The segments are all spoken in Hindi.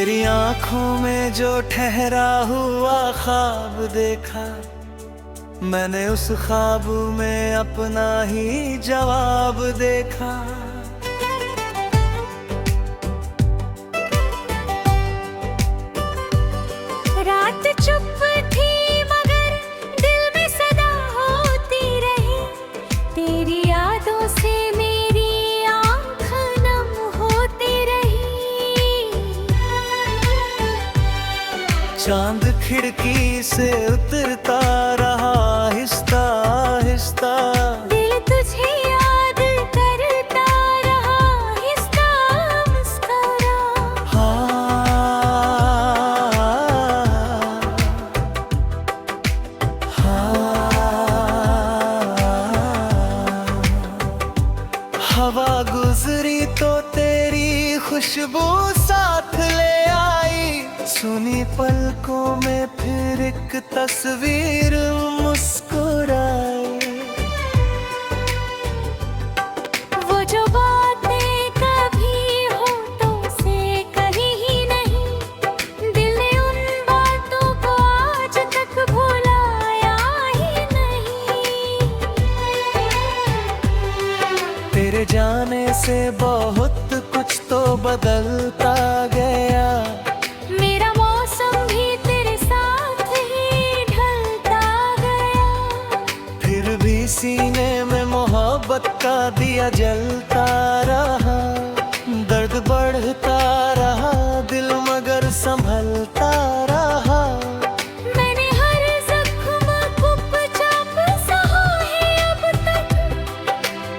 तेरी आंखों में जो ठहरा हुआ ख्वाब देखा, मैंने उस ख्वाब में अपना ही जवाब देखा। रात चुप थी मगर दिल में सदा होती रही, तेरी यादों से मेरी आँख नम होती रही। चांद खिड़की से उतरता रहा आहिस्ता आहिस्ता, दिल तुझे याद करता रहा आहिस्ता मुस्कुरा। हवा गुजरी तो तेरी खुशबू साथ ले आई, सुनी पलकों में फिर एक तस्वीर मुस्कुराई। वो जो बातें कभी होठों से कही ही नहीं, दिल ने उन बातों को आज तक भुलाया ही नहीं। तेरे जाने से बहुत कुछ तो बदलता गया, मेरा मौसम भी तेरे साथ ही ढलता गया। फिर भी सीने में मोहब्बत का दिया जलता रहा। दर्द बढ़ता रहा दिल मगर संभलता रहा। मैंने हर जख्म चुपचाप सहा है अब तक,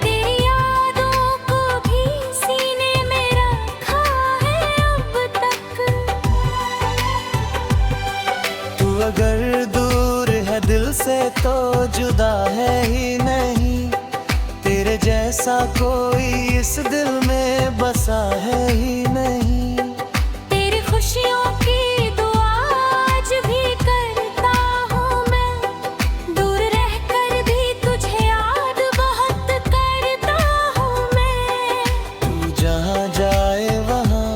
तेरी यादों को भी सीने में रखा है अब तक। तू अगर दूर है दिल से तो जुदा है ही नहीं, तेरे जैसा कोई इस दिल में बसा है ही नहीं। तेरी खुशियों की दुआ आज भी करता हूँ मैं, दूर रहकर भी तुझे याद बहुत करता हूँ मैं। तू जहाँ जाए वहाँ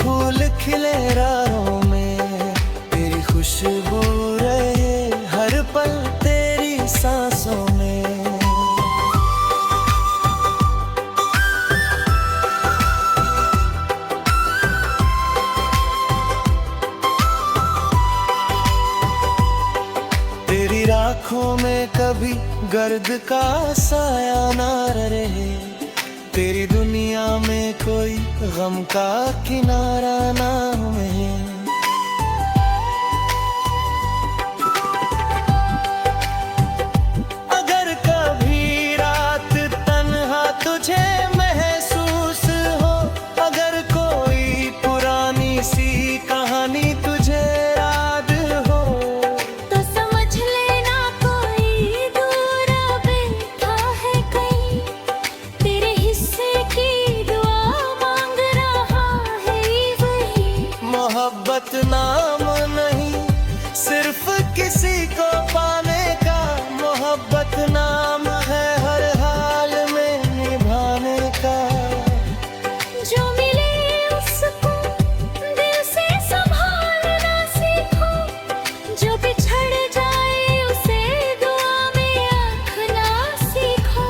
फूल खिले राहों में, तेरी खुशबू रहे हर पल तेरी सांसों में। तेरी राखों में कभी गर्द का साया ना रहे, तेरी दुनिया में कोई गम का किनारा ना रहे। अगर कभी रात तन्हा तुझे महसूस हो, अगर कोई पुरानी सी कहानी तुझे याद हो, तो समझ लेना कोई दूर बैठा है कहीं, तेरे हिस्से की दुआ मांग रहा है वही। मोहब्बत नाम नहीं सिर्फ किसी को पाने का, मोहब्बत नाम है हर हाल में निभाने का। जो मिले उसको दिल से संभालना सीखो, जो बिछड़ जाए उसे दुआ में रखना सीखो।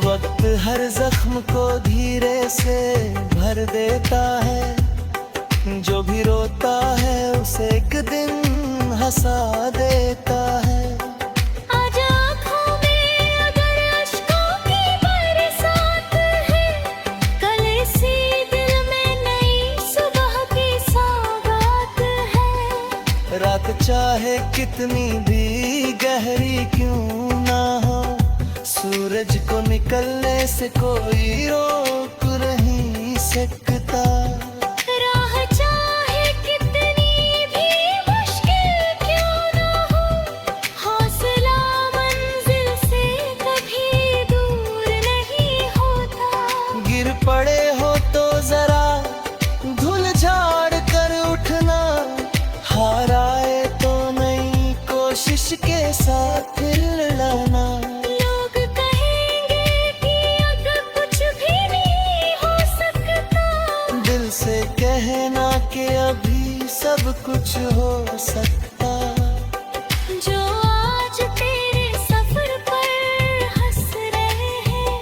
वक्त हर जख्म को धीरे से भर देता है, जो भी रोता है उसे एक दिन हंसा देता है। आज आँखों में अगर अश्कों की बरसात है, कल इसी दिल में नई सुबह की सौगात है। रात चाहे कितनी भी गहरी क्यों ना हो, सूरज को निकलने से कोई रोक नहीं सकता। राह चाहे कितनी भी मुश्किल क्यों ना हो, हौसला मंजिल से कभी दूर नहीं होता। गिर पड़े हो तो जरा धूल झाड़ कर उठना, हार आए तो नई कोशिश के साथ फिर लड़ना। लोग कहेंगे कि अब कुछ भी नहीं हो सकता, दिल से कहना कि सब कुछ हो सकता। जो आज तेरे सफर पर हंस रहे हैं,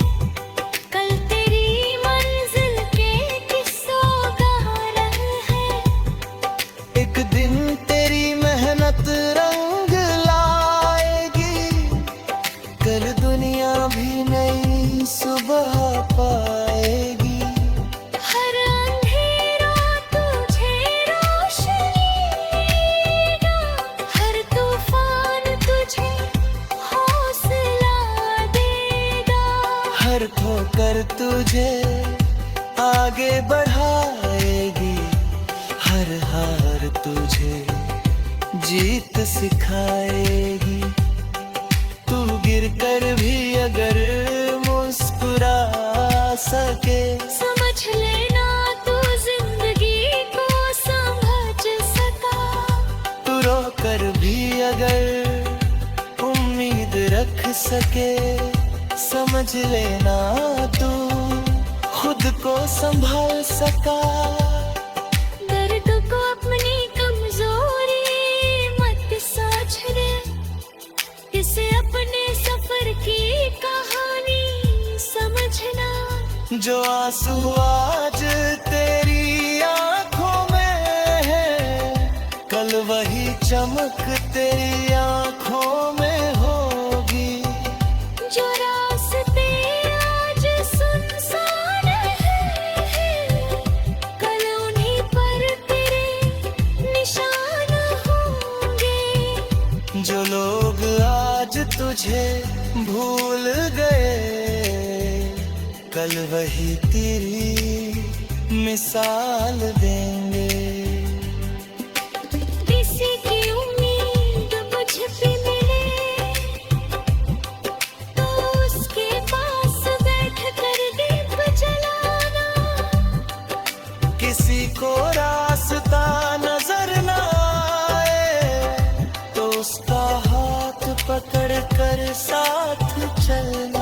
कल तेरी मंजिल के किस्सों गा रहे हैं। एक दिन तेरी मेहनत रंग लाएगी, कल दुनिया भी नई सुबह पाएगी। हर अंधेरा तुझे रोशनी देगा, हर तूफान तुझे हौसला देगा। हर ठोकर तुझे आगे बढ़ाएगी, हर हार तुझे जीत सिखाएगी। तू गिर कर भी अगर मुस्कुरा सके, समझ लेना तू जिंदगी को समझ सका। तू रो कर भी अगर उम्मीद रख सके, समझ लेना तू खुद को संभाल सका। दर्द को अपनी कमजोरी मत समझने, इसे अपने सफर की कहानी समझना। जो आंसू आज तेरी आंखों में है, कल वही चमक तेरी आंखों में होगी। जो रास्ते आज सुनसान हैं, कल उन्हीं पर तेरे निशान होंगे। जो लोग आज तुझे भूल गए, कल वही तेरी मिसाल देंगे। किसी की उम्मीद मुझ पे मिले, तो उसके पास बैठ कर दीप जलाना। किसी को रास्ता नजर न आए, तो उसका हाथ पकड़ कर साथ चलना।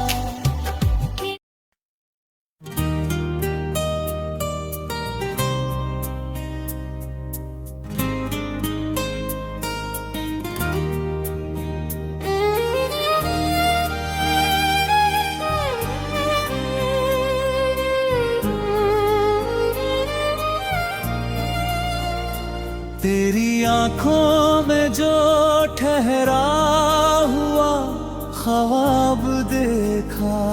तेरी आंखों में जो ठहरा हुआ ख्वाब देखा,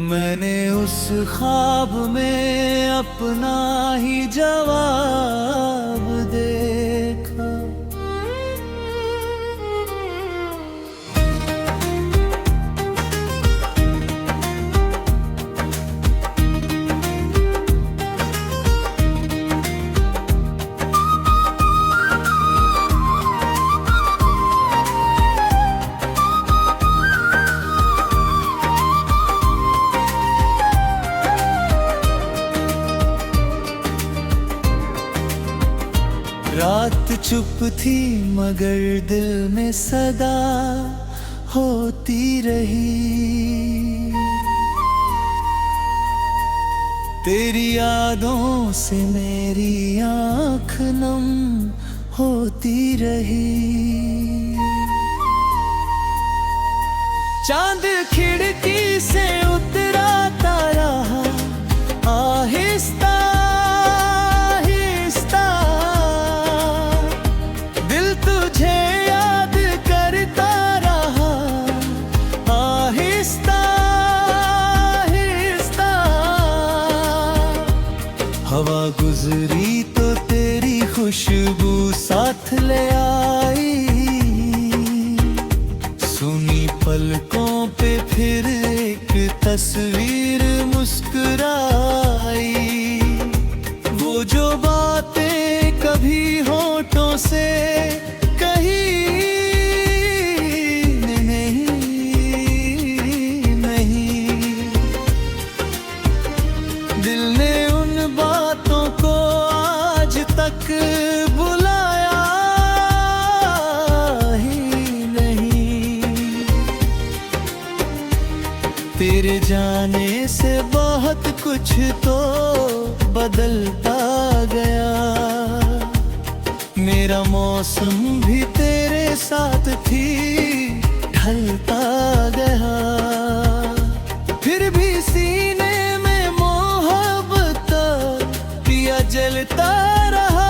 मैंने उस ख्वाब में अपना ही जवाब देखा। रात चुप थी मगर दिल में सदा होती रही। तेरी यादों से मेरी आँख नम होती रही। चांद खिड़की से उतरा तारा आहिस्ता आहिस्ता, दिल तुझे याद करता रहा आहिस्ता आहिस्ता। हवा गुजरी तो तेरी खुशबू साथ ले आई, सुनी पलकों पे फिर एक तस्वीर मुस्कुराई। वो जो बातें कभी होठों से कही नहीं, दिल ने उन बातों को आज तक बुलाया ही नहीं। तेरे जाने से बहुत कुछ तो बदलता गया। मेरा मौसम भी तेरे साथ थी, ढलता गया। फिर भी सीने में मोहब्बत पिया जलता रहा।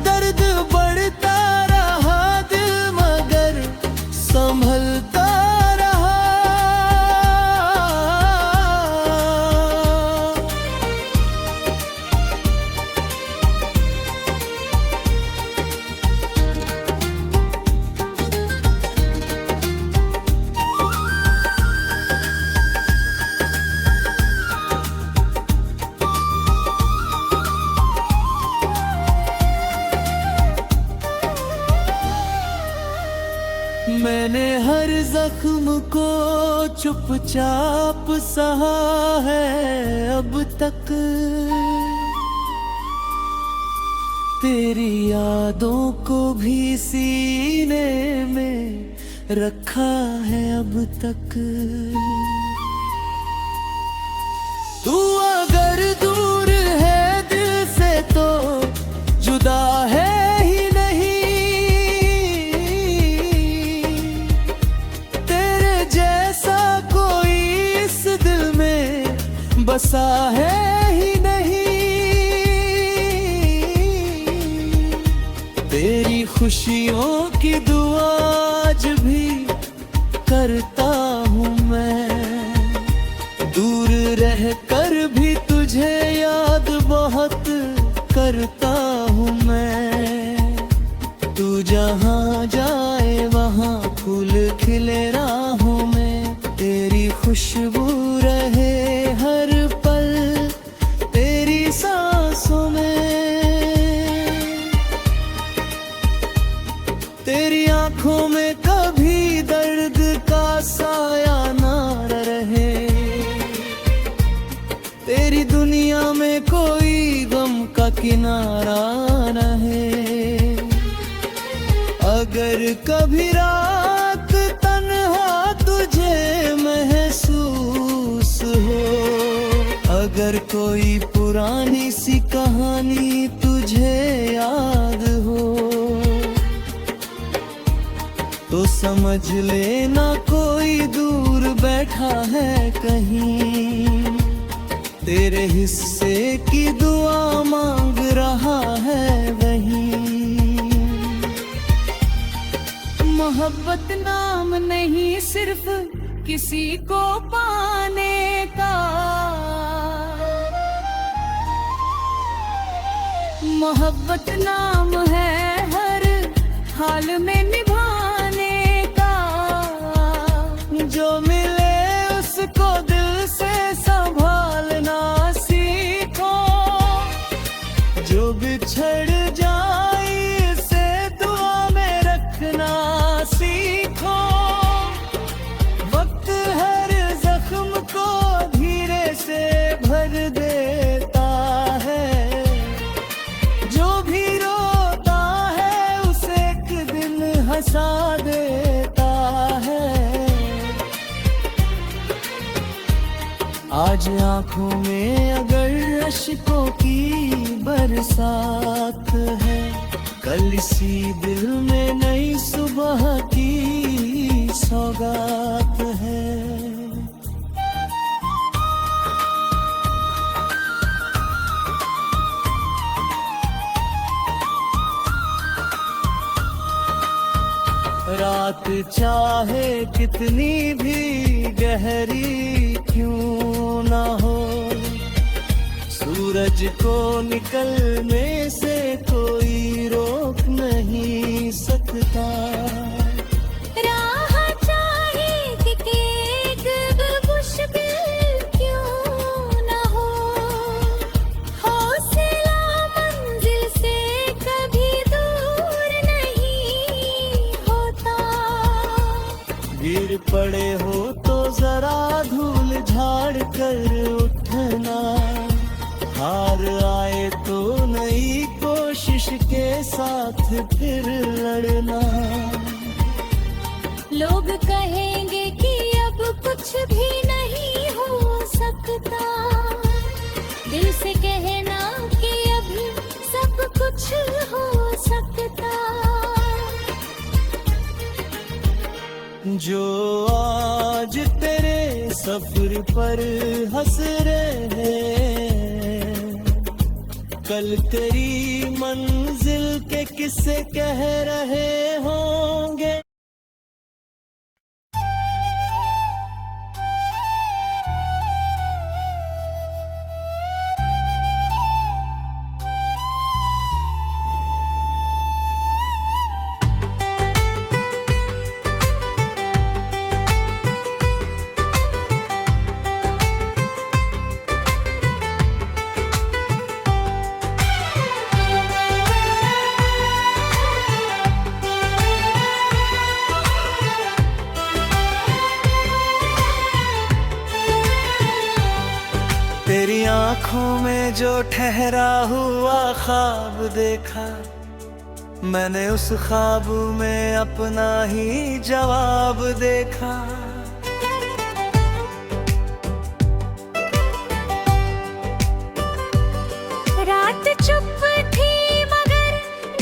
दर्द बढ़ता रहा दिल मगर संभलता रहा। मैंने हर जख्म को चुपचाप सहा है अब तक। तेरी यादों को भी सीने में रखा है अब तक। तू अगर दूर है दिल से तो जुदा है ही नहीं। तेरे जैसा कोई इस दिल में बसा है ही नहीं। तेरी खुशियों की दुआ आज भी करता हूँ मैं। दूर रह कर भी तुझे याद बहुत करता हूँ मैं। तू जहाँ जाए वहाँ फूल खिले राहों में। तेरी खुशबू रहे हर पल तेरी सांसों में। तेरी आंखों में कभी दर्द का साया ना रहे। तेरी दुनिया में कोई गम का किनारा रहे। अगर कभी रात तन्हा तुझे महसूस हो, अगर कोई पुरानी सी कहानी तुझे याद हो, तो समझ लेना कोई दूर बैठा है कहीं। तेरे हिस्से की दुआ मांग रहा है वहीं। मोहब्बत नाम नहीं सिर्फ किसी को पाने का। मोहब्बत नाम है हर हाल में निभाने का। जो मिले उसको दिल से संभालना सीखो। जो बिछड़ जाए से दुआ में रखना सीखो। वक्त हर जख्म को धीरे से भर देता है। जो भी रोता है उसे एक दिन हंसा देता है। आज आंखों में अगर अश्कों की बरसात है, कल इसी दिल में नई सुबह की सौगात है। रात चाहे कितनी भी गहरी क्यों ना हो, सूरज को निकलने से कोई रोक नहीं सकता। राह चाहे कि मुश्किल क्यों ना हो, हौसला मंजिल से कभी दूर नहीं होता। गिर पड़े हो तो जरा धूल झाड़ कर उठना। हार आए तो नई कोशिश के साथ फिर लड़ना। लोग कहेंगे कि अब कुछ भी नहीं हुआ। कुछ हो सकता। जो आज तेरे सफर पर हंस रहे हैं, कल तेरी मंजिल के किस्से कह रहे होंगे। तेरी आंखों में जो ठहरा हुआ ख्वाब देखा, मैंने उस ख्वाब में अपना ही जवाब देखा। रात चुप थी मगर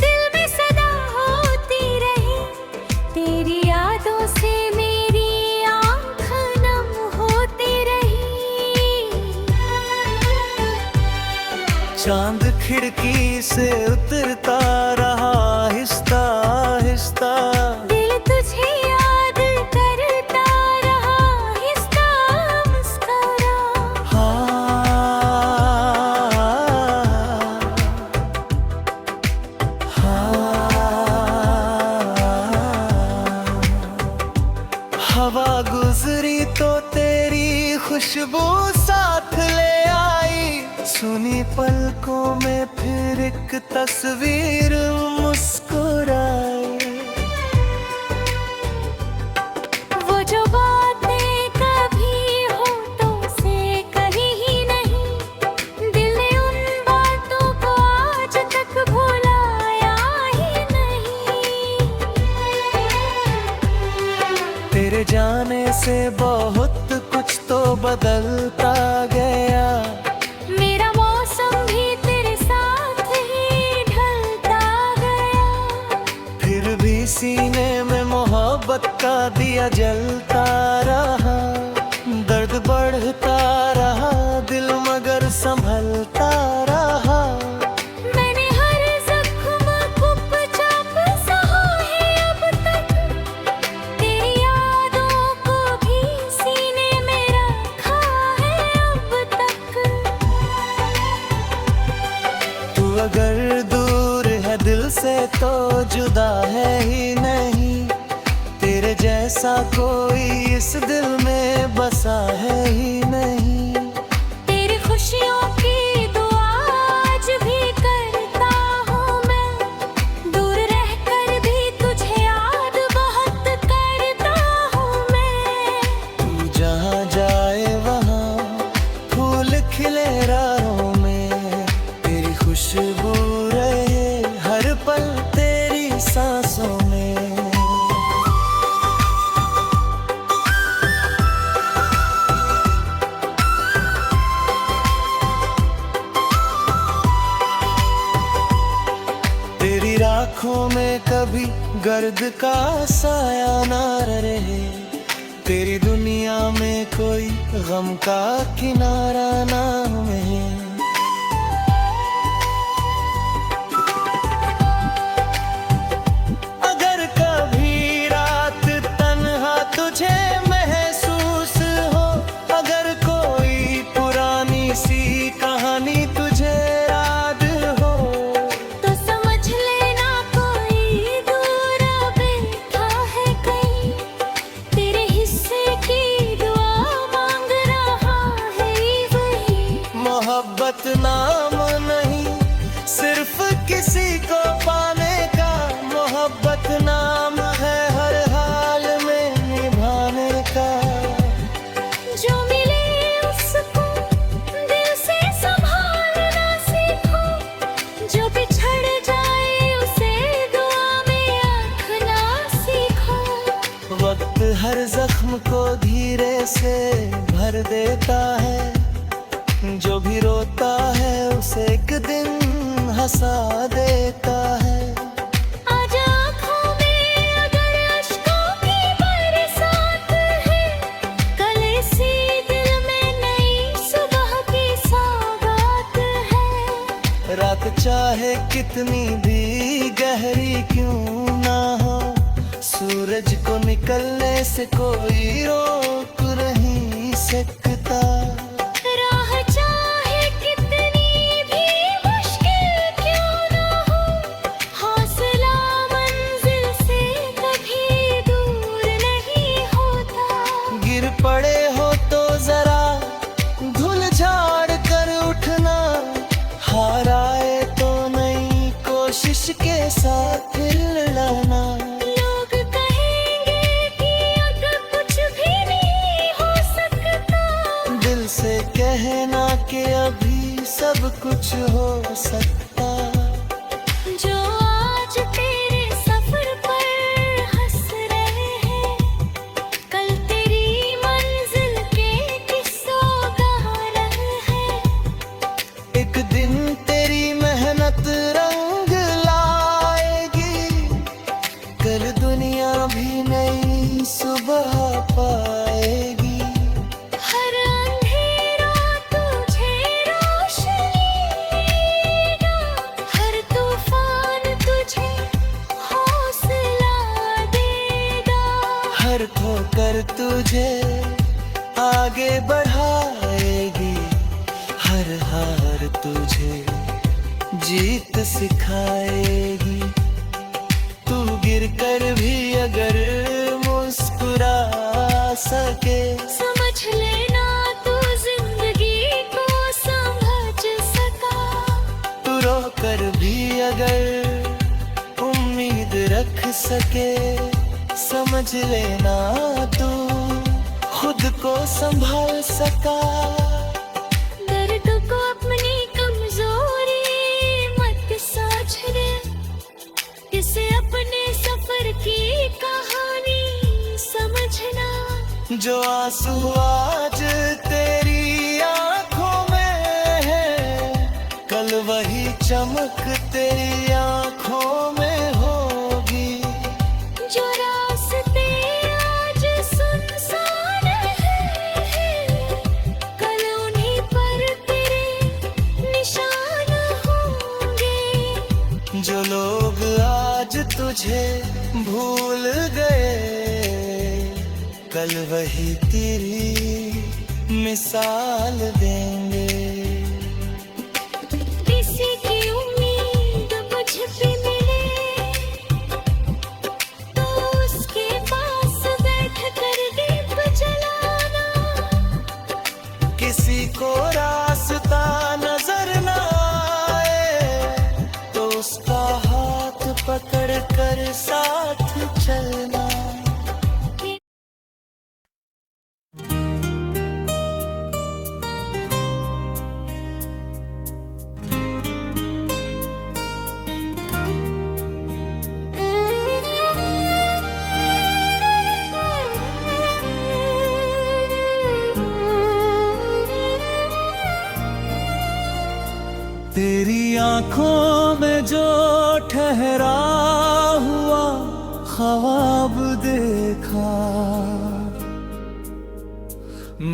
दिल में सदा होती रही, तेरी यादों से मेरी आँख नम होती रही। चांद खिड़की से उतरता रहा आहिस्ता आहिस्ता, दिल तुझे याद करता रहा आहिस्ता मुस्कुरा। हवा गुजरी तो तेरी खुशबू साथ ले आई, सुनी पलकों में फिर एक तस्वीर मुस्कुराई। वो जो बातें कभी होठों से कही ही नहीं, दिल ने उन बातों को आज तक भुलाया ही नहीं। तेरे जाने से बहुत कुछ तो बदलता गया, मेरा मौसम भी तेरे साथ ही ढलता गया। फिर भी सीने में मोहब्बत का दिया जलता रहा। दर्द बढ़ता रहा दिल मगर संभलता रहा। मैंने हर जख्म चुपचाप सहा है अब तक, तेरी यादों को भी सीने में रखा है अब तक। तू अगर दूर है दिल से तो जुदा है ही नहीं, तेरे जैसा कोई इस दिल में बसा है ही नहीं। तेरी खुशियों की दुआ आज भी करता हूँ मैं, दूर रहकर भी तुझे याद बहुत करता हूँ मैं। तू जहाँ जाए वहाँ फूल खिले राहों में, तेरी खुशबू रहे हर पल तेरी सांसों में। तेरी राखों में कभी गर्द का साया ना रहे, तेरी दुनिया में कोई गम का किनारा ना रहे। अगर कभी रात तन्हा तुझे महसूस हो, अगर कोई पुरानी सी कहानी तुझे याद हो, तो समझ लेना कोई दूर बैठा है कहीं, तेरे हिस्से की दुआ मांग रहा है वही। मोहब्बत नाम नहीं सिर्फ किसी को पाने का, मोहब्बत नाम है हर हाल में निभाने का। जो मिले उसको दिल से संभालना सीखो, जो बिछड़ जाए उसे दुआ में रखना सीखो। वक्त हर जख्म को धीरे से भर देता है, जो भी रोता है उसे एक दिन हंसा देता है। आज आँखों में अगर अश्कों की बरसात है, कल इसी दिल में नई सुबह की सौगात है। रात चाहे कितनी भी गहरी क्यों ना हो, सूरज को निकलने से कोई रोक नहीं सकता। राह चाहे कितनी भी मुश्किल क्यों ना हो, हौसला मंजिल से कभी दूर नहीं होता। गिर पड़े हो तो जरा धूल झाड़ कर उठना, हार आए तो नई कोशिश के साथ फिर लड़ना। लोग कहेंगे कि अब कुछ भी नहीं हो सकता, दिल से कहना कि अभी सब कुछ हो सकता। जो आज तेरे सफर पर हंस रहे हैं, कल तेरी मंजिल के किस्सों गा रहे हैं। एक दिन तेरी मेहनत रंग लाएगी, कल दुनिया भी नई सुबह पाएगी। हर अंधेरा तुझे रोशनी देगा, हर तूफान तुझे हौसला देगा। हर ठोकर तुझे आगे बढ़ाएगी, हर हार तुझे जीत सिखाएगी। तू गिर कर भी अगर मुस्कुरा सके, समझ लेना तू जिंदगी को समझ सका। तू रो कर भी अगर उम्मीद रख सके, समझ लेना तू खुद को संभाल सका। दर्द को अपनी कमजोरी मत समझने, इसे अपने सफर की कहानी समझना। जो आंसू आज तेरी आंखों में है, कल वही चमक तेरी आंखों में होगी। जो रास्ते आज सुनसान हैं, कल उन्हीं पर तेरे निशान होंगे। जो लोग आज तुझे भूल गए, कल वही तेरी मिसाल देंगे। किसी की उम्मीद मुझ पे मिले, तो उसके पास बैठ कर दीप जलाना। किसी को रास्ता नजर न आए, तो उसका हाथ पकड़ कर साथ चलना। तेरी आंखों में जो ठहरा हुआ ख्वाब देखा,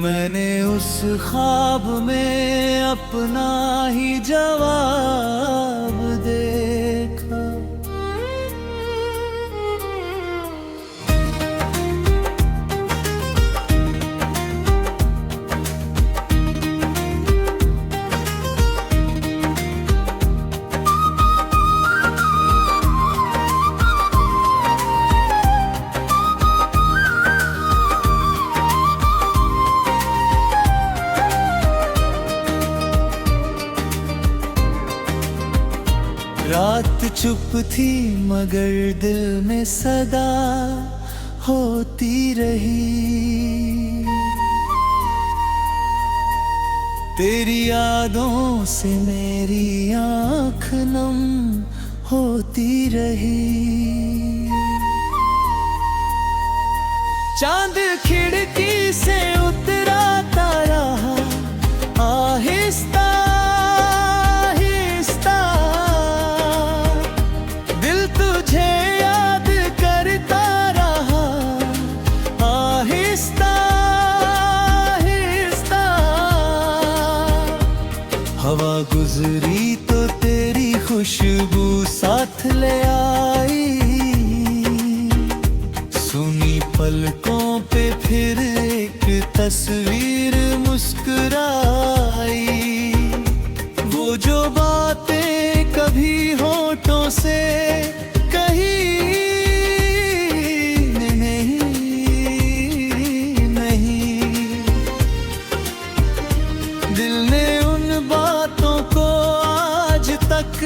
मैंने उस ख्वाब में अपना ही जवाब देखा। रात चुप थी मगर दिल में सदा होती रही। तेरी यादों से मेरी आँख नम होती रही। चांद खिड़की से उतरा तारा आहे गुजरी तो तेरी खुशबू साथ ले आई, सुनी पलकों पे फिर एक तस्वीर मुस्कुराई। वो जो बातें कभी होठों से कही नहीं, दिल ने उन बातों को आज तक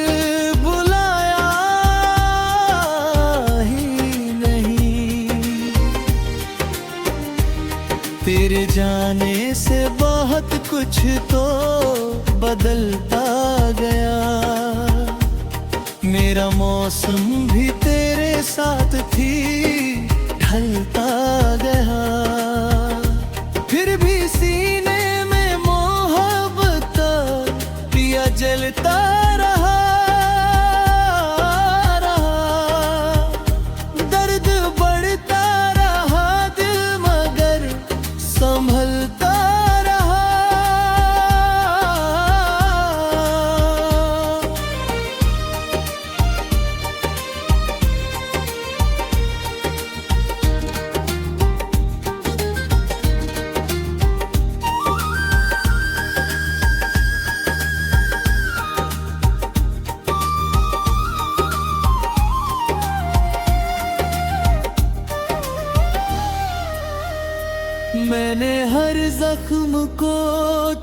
बुलाया ही नहीं। तेरे जाने से बहुत कुछ तो बदलता गया, मेरा मौसम भी तेरे साथ थी ढलता गया। फिर भी सीने में मोहब्बत पिया जलता रहा, दर्द बढ़ता रहा दिल मगर संभलता रहा। मैंने हर जख्म को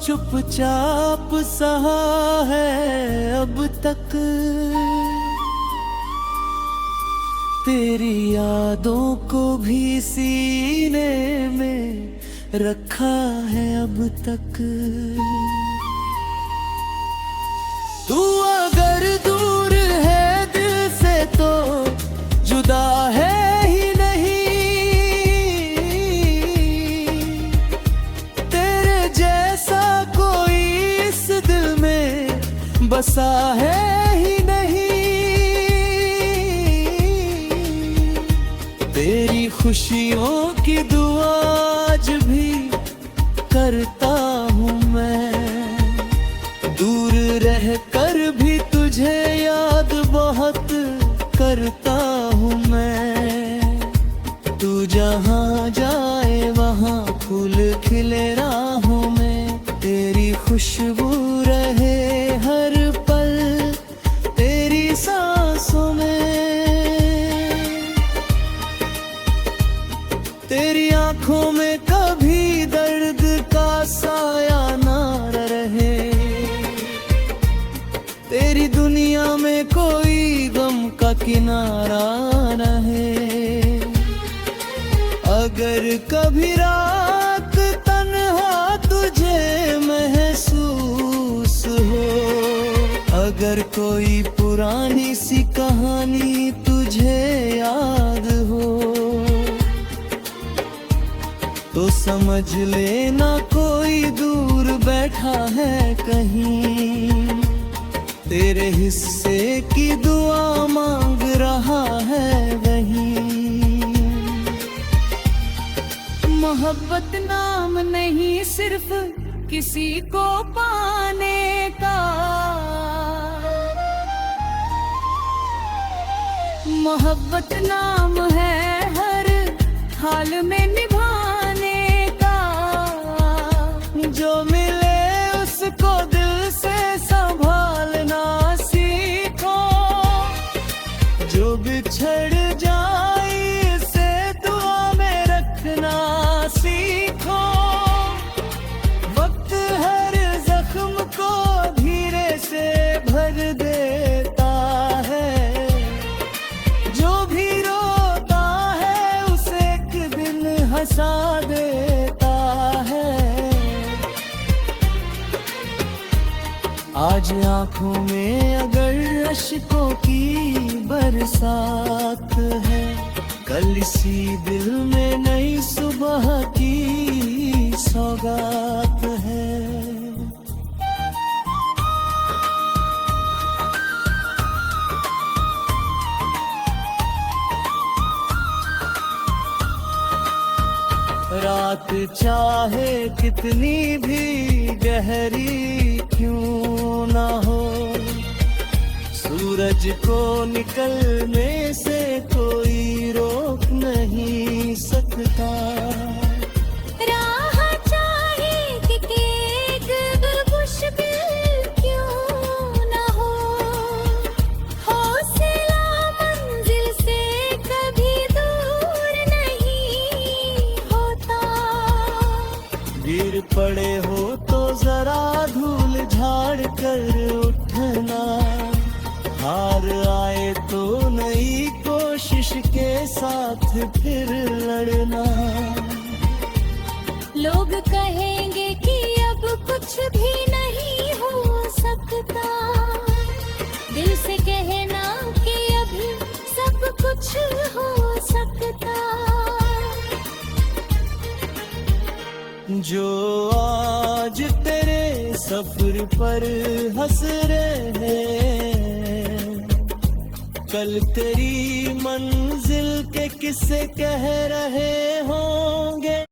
चुपचाप सहा है अब तक, तेरी यादों को भी सीने में रखा है अब तक। तू अगर दूर है दिल से तो जुदा है ही नहीं, तेरे जैसा कोई इस दिल में बसा है ही नहीं। तेरी खुशियों की दुआ आज भी करता हूँ मैं, दूर रह कर भी तुझे याद बहुत करता हूँ मैं। तू जहाँ जाए वहाँ फूल खिले राहों में, तेरी खुशबू रहे हर पल तेरी सांसों में। तेरी आंखों में कभी दर्द का साया ना रहे, तेरी दुनिया में कोई गम का किनारा रहे। अगर कभी रात तन्हा तुझे महसूस हो, अगर कोई पुरानी सी कहानी तुझे याद हो, तो समझ लेना कोई दूर बैठा है कहीं, तेरे हिस्से की दुआ मांग रहा है वहीं। मोहब्बत नाम नहीं सिर्फ किसी को पाने का, मोहब्बत नाम है हर हाल में निभाने का। जो मिले उसको दिल से संभालना सीखो, जो बिछड़ जाए से दुआ में रखना सीखो। वक्त हर जख्म को धीरे से भर देता है, जो भी रोता है उसे एक दिन हंसा देता है। आज आंखों में अगर अश्कों की बरसात है, कल इसी दिल में नई सुबह की सौगात है। रात चाहे कितनी भी गहरी क्यों ना हो, सूरज को निकलने से कोई रोक नहीं सकता। राह चाहे कि एक मुश्किल क्यों ना हो, हौसला मंजिल से कभी दूर नहीं होता। गिर पड़े हो तो जरा धूल झाड़ कर उठना, हार आए तो नई कोशिश के साथ फिर लड़ना। लोग कहेंगे कि अब कुछ भी नहीं हो सकता, दिल से कहना कि अभी सब कुछ हो सकता। जो आज तेरे सफर पर हंस रहे हैं, कल तेरी मंजिल के किस्से कह रहे होंगे।